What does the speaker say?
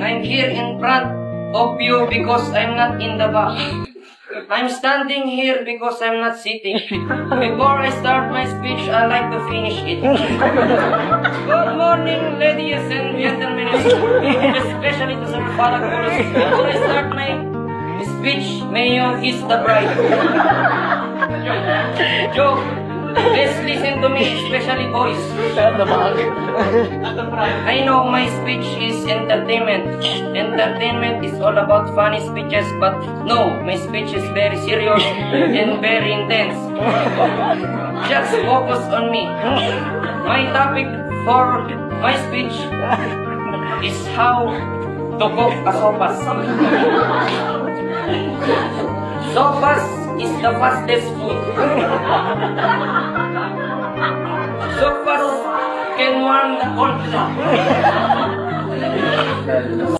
I'm here in front of you because I'm not in the back. I'm standing here because I'm not sitting. Before I start my speech, I like to finish it. Good morning, ladies and gentlemen, especially to Sir Faragulus. Before I start my speech, may you kiss the bride. Joke. Please listen to me, especially boys. I know my speech is entertainment. Entertainment is all about funny speeches, but no, my speech is very serious and very intense. Just focus on me. My topic for my speech is how to cook a sopas. Sopas is the fastest food. Sopas can warm the cold.